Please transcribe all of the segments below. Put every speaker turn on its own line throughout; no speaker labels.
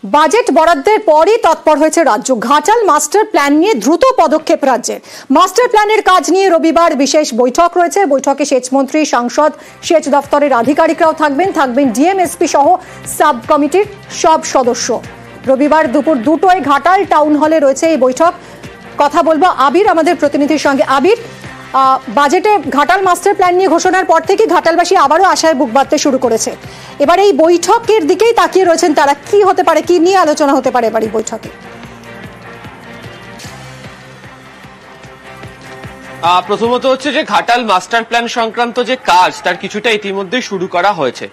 Budget বরাদ্দের পরই তৎপর হয়েছে রাজ্য। ঘাটাল মাস্টার প্ল্যান নিয়ে দ্রুত পদক্ষেপ রাজ্যের। মাস্টার প্ল্যানের কাজ নিয়ে রবিবার বিশেষ বৈঠক রয়েছে। বৈঠকে সেচমন্ত্রী, সাংসদ, সেচ দফতরের আধিকারিকরাও থাকবেন ডিএমএসপি সহ সাব কমিটির সব সদস্য। রবিবার দুপুর 2টায় ঘাটাল টাউন হলে রয়েছে এই বৈঠক। কথা বলবো আবির, আমাদের প্রতিনিধির সঙ্গে। আবির, বাজেটে ঘাটাল মাস্টার প্ল্যান নিয়ে ঘোষণার পর থেকে ঘাটালবাসী আবারও আশায় বুক বাঁধতে শুরু করেছে। এবার এই বৈঠকের দিকেই তাকিয়ে রয়েছেন তারা। কি হতে পারে, কি নিয়ে আলোচনা হতে পারে এবার এই বৈঠকে?
প্রথমত হচ্ছে যে ঘাটাল মাস্টার প্ল্যান সংক্রান্ত যে কাজ তার কিছুটা ইতিমধ্যে শুরু করা হয়েছে।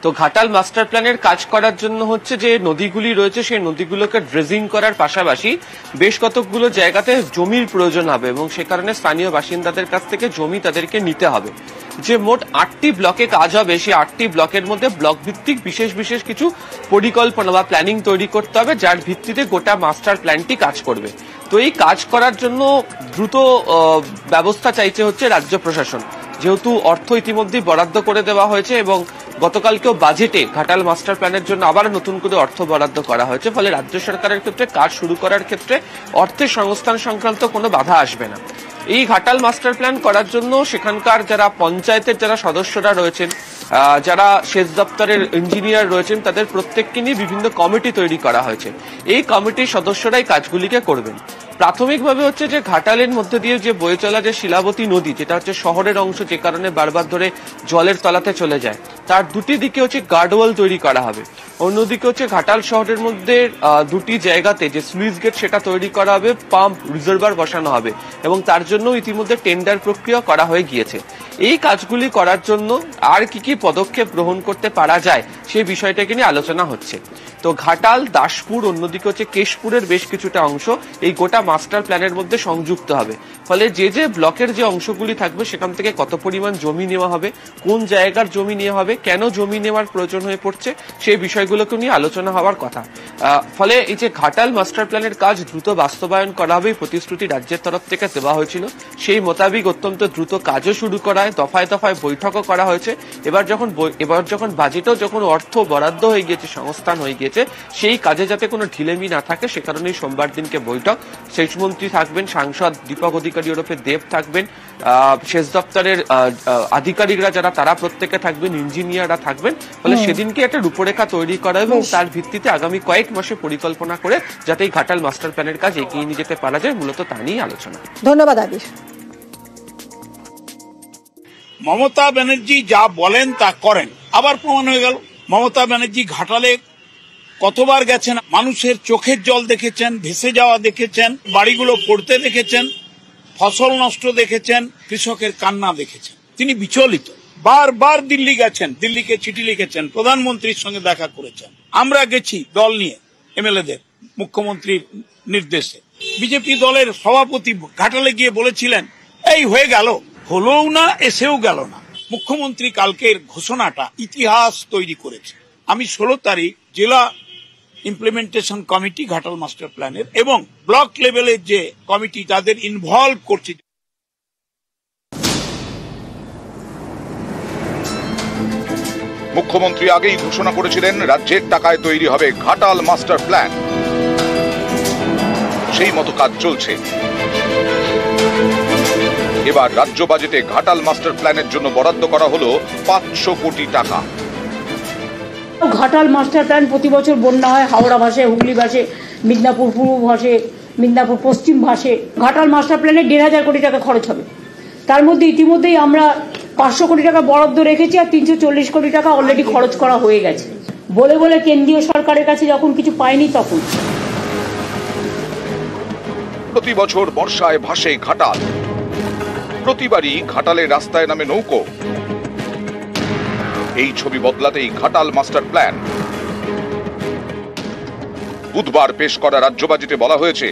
তো ঘাটাল মাস্টার প্ল্যানের কাজ করার জন্য হচ্ছে যে নদীগুলি রয়েছে সেই নদীগুলোকে ড্রেজিং করার পাশাপাশি বেশ কতগুলো জায়গাতে জমির প্রয়োজন হবে এবং সে কারণে স্থানীয় বাসিন্দাদের কাছ থেকে জমি তাদেরকে নিতে হবে। যে মোট 8টি ব্লকে কাজ হবে, সেই 8টি ব্লকের মধ্যে ব্লক ভিত্তিক বিশেষ কিছু পরিকল্পনা বা প্ল্যানিং তৈরি করতে হবে, যার ভিত্তিতে গোটা মাস্টার প্ল্যানটি কাজ করবে। তো এই কাজ করার জন্য দ্রুত ব্যবস্থা চাইছে হচ্ছে রাজ্য প্রশাসন, যেহেতু অর্থ ইতিমধ্যেই বরাদ্দ করে দেওয়া হয়েছে এবং গতকালকেও বাজেটে ঘাটাল মাস্টার প্ল্যানের জন্য আবার নতুন করে অর্থ বরাদ্দ করা হয়েছে। ফলে রাজ্য সরকারের ক্ষেত্রে কাজ শুরু করার ক্ষেত্রে অর্থের সংস্থান সংক্রান্ত কোনো বাধা আসবে না। এই ঘাটাল মাস্টার প্ল্যান করার জন্য সেখানকার যারা পঞ্চায়েতের যারা সদস্যরা রয়েছেন, যারা সেচ দপ্তরের ইঞ্জিনিয়ার রয়েছেন, তাদের প্রত্যেককে নিয়ে বিভিন্ন কমিটি তৈরি করা হয়েছে। এই কমিটির সদস্যরাই কাজগুলিকে করবেন। প্রাথমিকভাবে হচ্ছে যে ঘাটালের মধ্যে দিয়ে যে বয়ে চলা যে শিলাবতী নদী, যেটা হচ্ছে শহরের অংশ, যে কারণে বারবার ধরে জলের তলাতে চলে যায়, তার দুটি দিকে হচ্ছে গার্ডওয়াল তৈরি করা হবে। অন্যদিকে হচ্ছে ঘাটাল শহরের মধ্যে দুটি জায়গাতে যে স্লুইস গেট সেটা তৈরি করা হবে, পাম্প রিজার্ভার বসানো হবে এবং তার জন্য ইতিমধ্যে টেন্ডার প্রক্রিয়া করা হয়ে গিয়েছে। এই কাজগুলি করার জন্য আর কি পদক্ষেপ গ্রহণ করতে পারা যায় সেই বিষয়টাকে নিয়ে আলোচনা হচ্ছে। তো ঘাটাল, দাসপুর, অন্যদিকে হচ্ছে কেশপুরের বেশ কিছুটা অংশ এই গোটা মাস্টার প্ল্যানের মধ্যে সংযুক্ত হবে। ফলে যে ব্লকের যে অংশগুলি থাকবে সেখান থেকে কত পরিমাণ জমি নেওয়া হবে, কোন জায়গার জমি নেওয়া হবে, কেন জমি নেওয়ার প্রয়োজন হয়ে পড়ছে, সেই বিষয়গুলোকে নিয়ে আলোচনা হওয়ার কথা। ফলে এই যে ঘাটাল মাস্টার প্ল্যানের কাজ দ্রুত বাস্তবায়ন করা হবে, প্রতিশ্রুতি রাজ্যের তরফ থেকে দেওয়া হয়েছিল। সেই মোতাবেক অত্যন্ত দ্রুত কাজও শুরু করা হয়, দফায় বৈঠকও করা হয়েছে। এবার যখন বাজেটেও যখন অর্থ বরাদ্দ হয়ে গিয়েছে, সংস্থান হয়ে গিয়েছে, সেই কাজে যাতে কোনো ঢিলেমি না থাকে সে কারণেই সোমবার দিনকে বৈঠক। সেচমন্ত্রী থাকবেন, সাংসদ দীপক অধিকারী ওরফে দেব থাকবেন, সেচ দপ্তরের আধিকারিকরা যারা তারা প্রত্যেকে থাকবেন, ইঞ্জিনিয়াররা থাকবেন। ফলে সেদিনকে একটা রূপরেখা তৈরি করা এবং তার ভিত্তিতে আগামী কয়েক মাসে পরিকল্পনা করে যাতে এই ঘাটাল মাস্টার প্ল্যানের কাজ এগিয়ে নিয়ে যেতে পারা যায়, মূলত তা নিয়ে আলোচনা।
ধন্যবাদ আবির।
মমতা ব্যানার্জি যা বলেন তা করেন, আবার প্রমাণ হয়ে গেল। মমতা ব্যানার্জি ঘাটালে কতবার গেছেন, মানুষের চোখের জল দেখেছেন, ভেসে যাওয়া দেখেছেন, বাড়িগুলো পড়তে দেখেছেন, ফসল নষ্ট দেখেছেন, কৃষকের কান্না দেখেছেন। তিনি বিচলিত। বারবার দিল্লি গেছেন, দিল্লিকে চিঠি লিখেছেন, প্রধানমন্ত্রীর সঙ্গে দেখা করেছেন। আমরা গেছি দল নিয়ে, এমএলএদের, মুখ্যমন্ত্রীর নির্দেশে। বিজেপি দলের সভাপতি ঘাটালে গিয়ে বলেছিলেন এই হয়ে গেল, হলোও না, এসেও গেল না। মুখ্যমন্ত্রী কালকের ঘোষণাটা ইতিহাস তৈরি করেছে। আমি 16 তারিখ জেলা ইমপ্লিমেন্টেশন কমিটি ঘাটাল মাস্টার প্ল্যানের এবং ব্লক লেভেলের যে কমিটি তাদের ইনভলভ করছি।
মুখ্যমন্ত্রী আগেই ঘোষণা করেছিলেন রাজ্যের টাকায় তৈরি হবে ঘাটাল মাস্টার প্ল্যান। সেই মতো কাজ চলছে। এবার রাজ্য বাজেটে ঘাটাল মাস্টার প্ল্যানের জন্য বরাদ্দ করা হলো 500 কোটি টাকা।
ঘাটাল মাস্টার প্ল্যান প্রতি বছর বন্যা হয়, হাওড়া ভাসে, হুগলি ভাসে, মিদনাপুর পূর্ব ভাসে, মিদনাপুর পশ্চিম ভাসে। ঘাটাল মাস্টার প্ল্যানে 1,500 কোটি টাকা খরচ হবে। তার মধ্যে ইতিমধ্যেই আমরা 500 কোটি টাকা বরাদ্দ রেখেছি আর 340 কোটি টাকা অলরেডি খরচ করা হয়ে গেছে। বলে কেন্দ্রীয় সরকারের কাছে যখন কিছু পায়নি তখন।
প্রতি বছর বর্ষায় ভাসে ঘাটাল, প্রতিবারই ঘাটালের রাস্তায় নামে নৌকো। এই ছবি বদলাতেই ঘাটাল মাস্টার প্ল্যান। বুধবার পেশ করা রাজ্য বাজেটে বলা হয়েছে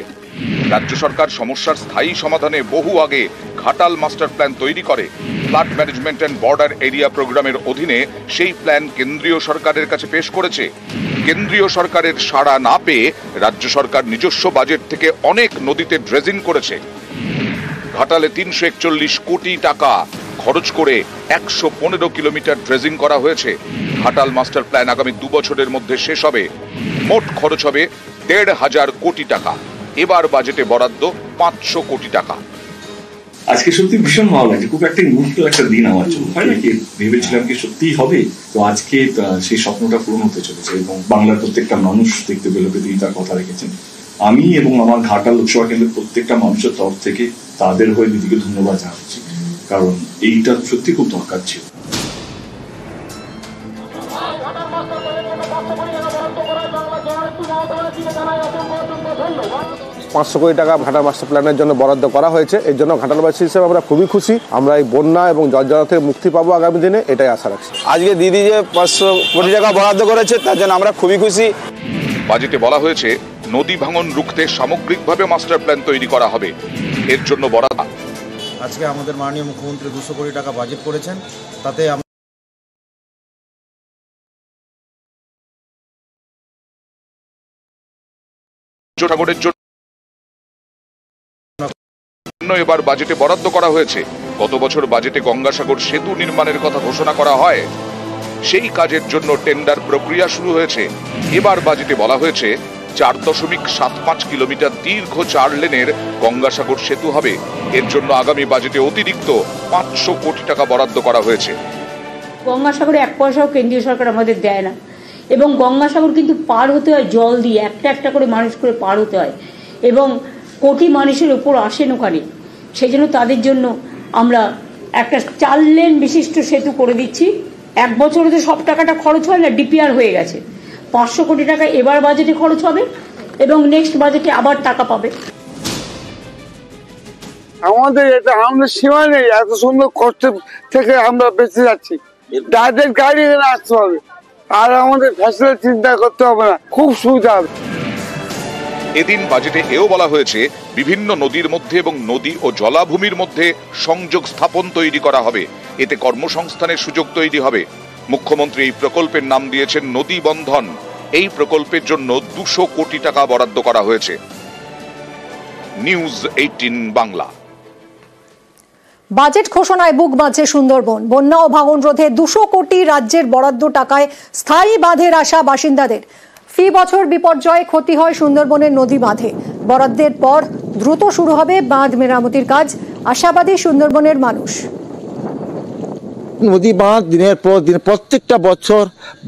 রাজ্য সরকার সমস্যার স্থায়ী সমাধানে বহু আগে ঘাটাল মাস্টার প্ল্যান তৈরি করে। Flood management and border area প্রোগ্রামের অধীনে সেই প্ল্যান কেন্দ্রীয় সরকারের কাছে পেশ করেছে। কেন্দ্রীয় সরকারের সাড়া না পেয়ে রাজ্য সরকার নিজস্ব বাজেট থেকে অনেক নদীতে ড্রেজিং করেছে। ঘাটালে 341 কোটি টাকা খরচ করে 115 কিলোমিটার ড্রেজিং করা হয়েছে। ঘাটাল মাস্টার প্ল্যান আগামী 2 বছরের মধ্যে শেষ হবে। মোট খরচ হবে ১,৫০০ কোটি টাকা। এবার বাজেটে বরাদ্দ ৫০০ কোটি টাকা।
আজকে সত্যি ভীষণ ভালো লাগছে, খুব একটা মুহূর্ত একটা দিন আমার জন্য, হয় নাকি ভেবেছিলাম কি সত্যিই হবে, তো আজকে সেই স্বপ্নটা পূরণ হতে চলেছে এবং বাংলার প্রত্যেকটা মানুষ দেখতে পেল তিনি তার কথা রেখেছেন। আমি এবং আমার ঘাটাল লোকসভা কেন্দ্রের প্রত্যেকটা মানুষের তরফ থেকে তাদের হয়ে দিদিকে ধন্যবাদ জানাচ্ছি, কারণ এইটা সত্যি খুব দরকার ছিল।
$500 কোটি টাকা ঘাটাল মাস্টার প্ল্যানের জন্য বরাদ্দ করা হয়েছে। এর জন্য ঘাটালবাসী হিসেবে আমরা খুবই খুশি। আমরা এই বন্যা এবং জলজলা থেকে মুক্তি পাবো আগামী দিনে, এটাই আশা রাখছি।
আজকে দিদি যে 500 কোটি টাকা বরাদ্দ করেছে তার জন্য আমরা খুবই খুশি।
বাজেটে বলা হয়েছে নদী ভাঙন রুখতে সামগ্রিকভাবে মাস্টার প্ল্যান তৈরি করা হবে। এর জন্য বরাদ্দ
আজকে আমাদের মাননীয় মুখ্যমন্ত্রী 200 কোটি টাকা বাজেট করেছেন, তাতে
সাগরের জন্য এবার বাজেটে বরাদ্দ করা হয়েছে। গত বছর বাজেটে গঙ্গাসাগর সেতু নির্মাণের কথা ঘোষণা করা হয়, সেই কাজের জন্য টেন্ডার প্রক্রিয়া শুরু হয়েছে। এবার বাজেটে বলা হয়েছে 4.75 কিলোমিটার দীর্ঘ 4 লেনের গঙ্গাসাগর সেতু হবে। এর জন্য আগামী বাজেটে অতিরিক্ত 500 কোটি টাকা বরাদ্দ করা হয়েছে।
গঙ্গাসাগরে 1 পয়সাও কেন্দ্রীয় সরকার আমাদের দেয় না, এবং গঙ্গাসাগর কিন্তু পার হতে হয় জল দিয়ে, একটা একটা করে মানুষ করে পার হতে হয়, এবং কোটি মানুষের উপর আসেন ওখানে। সেই জন্য তাদের জন্য আমরা একটা 4 লেন বিশিষ্ট সেতু করে দিচ্ছি। 1 বছরে তো সব টাকাটা খরচ হয় না, ডিপিআর হয়ে গেছে। 500 কোটি টাকা এবার বাজেটে খরচ হবে এবং নেক্সট বাজেটে আবার টাকা পাবে।
আমাদের এটা আমাদের সীমা নেই, এত সুন্দর কষ্ট থেকে আমরা বেঁচে যাচ্ছি। ডাইরেক্ট গাড়ি এখানে আসতে হবে, আর আমাদের ফ্যাসিলিটি চিন্তা করতে হবে না, খুব সুবিধা হবে।
এদিন বাজেটে এও বলা হয়েছে বিভিন্ন নদীর মধ্যে এবং নদী ও জলাভূমির মধ্যে সংযোগ স্থাপন তৈরি করা হবে। এতে কর্মসংস্থানের সুযোগ তৈরি হবে। মুখ্যমন্ত্রী এই প্রকল্পের নাম দিয়েছেন নদী বন্ধন। এই প্রকল্পের জন্য 200 কোটি টাকা বরাদ্দ করা হয়েছে। নিউজ 18 বাংলা।
বাজেট ঘোষণায় বুক বাঁধছে সুন্দরবন। বন্যা ও ভাঙন রোধে 200 কোটি রাজ্যের বরাদ্দ টাকায় স্থায়ী বাঁধের আশা বাসিন্দাদের। ফি বছর বিপর্যয়ে ক্ষতি হয় সুন্দরবনের নদী বাঁধে। বরাদ্দের পর দ্রুত শুরু হবে বাঁধ মেরামতির কাজ, আশাবাদী সুন্দরবনের মানুষ।
নদী বাঁধ দিনের পর দিন প্রত্যেকটা বছর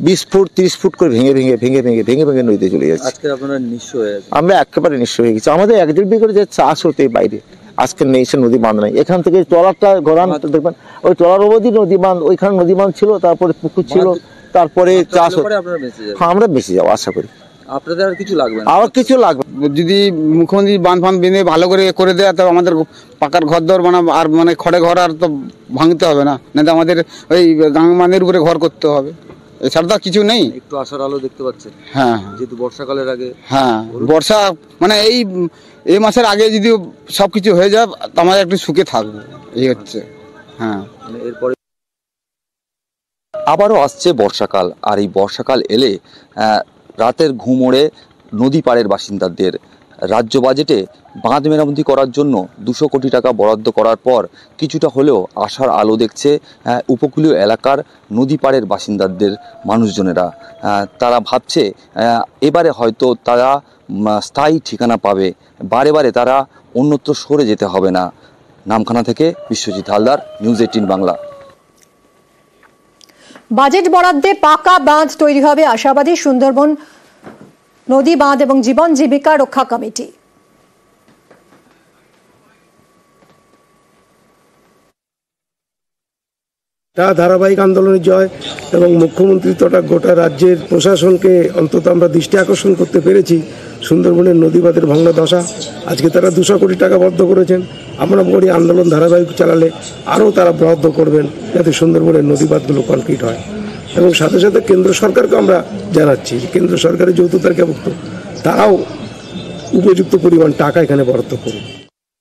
20 ফুট 30 ফুট করে ভেঙে নদীতে চলে যাচ্ছে।
আজকে আপনারা নিঃস্ব হয়ে গেছে। আমরা
একেবারে নিঃস্ব হয়ে গেছি। আমাদের 1-1.5 বিঘা করে যে চাষ হতে বাইরে, আজকে নেই সে নদী বাঁধ নাই। এখান থেকে ট্রলারটা ঘোরান দেখবেন, ওই ট্রলার অবধি নদী বাঁধ, ওইখানে নদী বাঁধ ছিল, তারপরে পুকুর ছিল, তারপরে চাষ। আমরা বেঁচে যাবো আশা করি।
আপনাদের আর কিছু লাগবে না?
আর কিছু লাগবে
যদি মুখ্যমন্ত্রী বাঁধ বেঁধে ভালো করে দেয়, তো আমাদের পাকার ঘর দর আর খড়ে ঘর আর তো ভাঙতে হবে না, না তো আমাদের ওই গাঙ্গমানের উপরে ঘর করতে হবে, এছাড়া তো কিছু নেই।
একটু আশার আলো দেখতে পাচ্ছেন?
হ্যাঁ,
যেহেতু বর্ষাকালের আগে।
হ্যাঁ, বর্ষা এই মাসের আগে যদি সবকিছু হয়ে যায়, আমাদের একটু সুখে থাকবো, এই হচ্ছে। হ্যাঁ,
এরপরে
আবারও আসছে বর্ষাকাল, আর এই বর্ষাকাল এলে রাতের ঘুম ওড়ে নদী পাড়ের বাসিন্দাদের। রাজ্য বাজেটে বাঁধ মেরামতি করার জন্য 200 কোটি টাকা বরাদ্দ করার পর কিছুটা হলেও আশার আলো দেখছে উপকূলীয় এলাকার নদী পাড়ের বাসিন্দাদের মানুষজনেরা। তারা ভাবছে এবারে হয়তো তারা স্থায়ী ঠিকানা পাবে, বারে বারে তারা অন্যত্র সরে যেতে হবে না। নামখানা থেকে বিশ্বজিৎ হালদার, নিউজ 18 বাংলা।
বাজেট বরাদ্দে পাকা বাঁধ তৈরি হবে, আশাবাদী সুন্দরবন নদী বাঁধ এবং জীবন জীবিকা রক্ষা কমিটি।
ধারাবাহিক আন্দোলনের জয় এবং মুখ্যমন্ত্রী তথা গোটা রাজ্যের প্রশাসনকে অন্তত আমরা দৃষ্টি আকর্ষণ করতে পেরেছি সুন্দরবনের নদী বাঁধের ভাঙা দশা। আজকে তারা 200 কোটি টাকা বরাদ্দ করেছেন। আমরা মনে করি আন্দোলন ধারাবাহিক চালালে আরও তারা বরাদ্দ করবেন, যাতে সুন্দরবনের নদী বাঁধগুলো কমপ্লিট হয়। এবং সাথে সাথে কেন্দ্র সরকারকে আমরা জানাচ্ছি, কেন্দ্র সরকারের যৌথ তালিকাভুক্ত তারাও উপযুক্ত পরিমাণ টাকা এখানে বরাদ্দ করুন।